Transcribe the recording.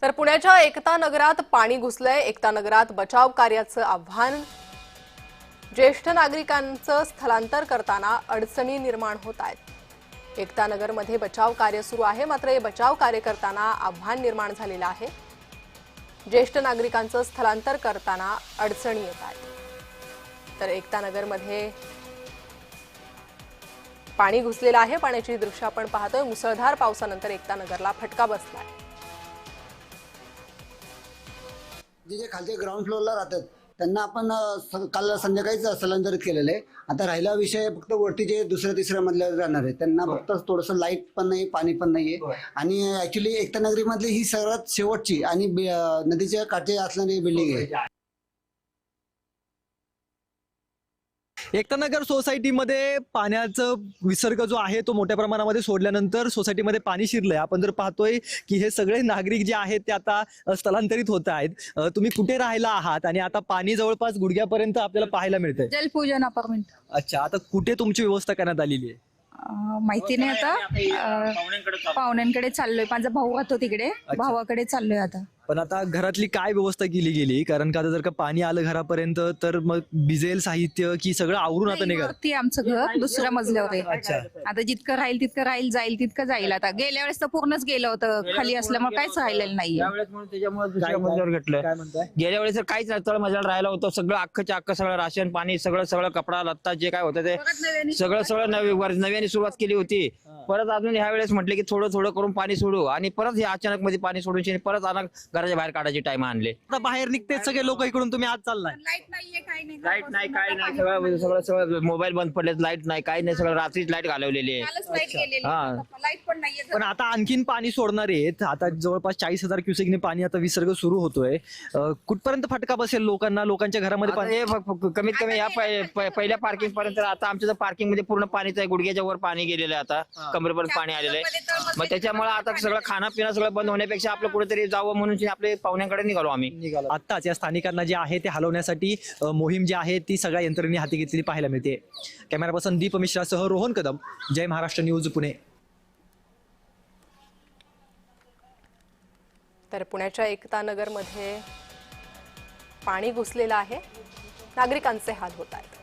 तर पुण्याच्या एकता नगरात पाणी घुसलंय। एकता नगरात बचाव कार्याचं आव्हान। ज्येष्ठ नागरिकांचं स्थलांतर करताना अडचणी निर्माण होत आहेत। एकता नगरमध्ये बचाव कार्य सुरू आहे, मात्र हे बचाव कार्य करताना आव्हान निर्माण झालेलं आहे। ज्येष्ठ नागरिकांचं स्थलांतर करताना अडचणी येत आहेत। तर एकता नगरमध्ये पाणी घुसलेलं आहे। पाण्याची दृश्य आपण पाहतोय। मुसळधार पावसानंतर एकता नगरला फटका बसलाय। जे खालचे ग्राउंड फ्लोअरला राहतात त्यांना आपण काल संध्याकाळीच स्थलांतरित केलेलं आहे। आता राहिला विषय फक्त वरती जे दुसऱ्या तिसऱ्या मजल्यावर जाणार आहे त्यांना फक्त थोडंसं लाईट पण नाही, पाणी पण नाहीये। आणि ऍक्च्युली एकता नगरीमधली ही सर्वात शेवटची आणि नदीच्या काठी असणारी बिल्डिंग आहे। एकता नगर सोसायटीमध्ये पाण्याचा विसर्ग जो आहे तो मोठ्या प्रमाणामध्ये सोडल्यानंतर सोसायटीमध्ये पाणी शिरलंय। आपण जर पाहतोय की हे सगळे नागरिक जे आहेत ते आता स्थलांतरित होत आहेत। तुम्ही कुठे राहायला आहात आणि आता पाणी जवळपास गुडघ्यापर्यंत आपल्याला पाहायला मिळतंय? जलपूजन अपार्टमेंट। अच्छा, आता कुठे तुमची व्यवस्था करण्यात आलेली आहे? माहिती नाही आता। पाहुण्यांकडे चाललोय। माझा भाऊ राहतो तिकडे, भावाकडे चाललोय आता। पण आता घरातली काय व्यवस्था केली गेली? कारण का आता जर का पाणी आलं घरापर्यंत तर मग भिजेल साहित्य की सगळं आवरून आता निघाल? वरती आमचं घर दुसऱ्या मजल्यावर आहे। अच्छा, आता जितकं राहील तितकं राहील, जाईल तितकं जाईल। आता गेल्या वेळेस तर पूर्णच गेलं होतं, खाली असल्यामुळे काहीच राहिलेलं नाहीये। त्यावेळेस म्हणून त्याच्यामुळे दुसऱ्या मजल्यावर घेतलंय। काय म्हणताय? गेल्या वेळेस तर काहीच नाही, तळ मजल्यावर राहिला होतं सगळं, अख्खच्या अख्खं सगळं राशन पाणी सगळं कपडा लत्ता जे काय होतं ते सगळं नव्याने सुरुवात केली होती। परत अजून ह्या वेळेस म्हटले की थोडं करून पाणी सोडू आणि परत हे अचानक मध्ये पाणी सोडून परत घराच्या बाहेर काढायचे टाइम आणले। आता बाहेर निघते सगळे लोक इकडून, तुम्ही आज चाललाय? लाईट नाहीये, काही नाही, लाईट नाही, काय नाही, सगळं मोबाईल बंद पडलेत, लाईट नाही, काही नाही, सगळं रात्रीच लाईट घालवलेली आहे। लाईट पण नाहीये। पण आता आणखीन पाणी सोडणार आहेत। आता जवळपास 40,000 क्युसेकने पाणी आता विसर्ग सुरू होतोय। कुठपर्यंत फटका बसेल लोकांना? लोकांच्या घरामध्ये पाणी? हे कमीत कमी या पहिल्या पार्किंग पर्यंत आता आमच्या पार्किंग मध्ये पूर्ण पाणीच आहे, गुडघ्याच्या वर पाणी गेलेलं आहे, आता कमरेपर्यंत पाणी आलेलं आहे। मग त्याच्यामुळे आता सगळं खाणं पिणं सगळं बंद होण्यापेक्षा आपलं कुठेतरी जावं म्हणून आपले पाहुण्यांकडे निघालो आम्ही। आत्ताच या स्थानिकांना जे आहे ते हलवण्यासाठी मोहीम जी आहे ती सगळ्या यंत्रणेने हाती घेतलेली पाहायला मिळते। कॅमेरा पर्सन दीप मिश्रासह रोहन कदम, जय महाराष्ट्र न्यूज, पुणे। तर पुण्याच्या एकता नगरमध्ये पाणी घुसलेलं आहे। नागरिकांचे हाल होत आहेत।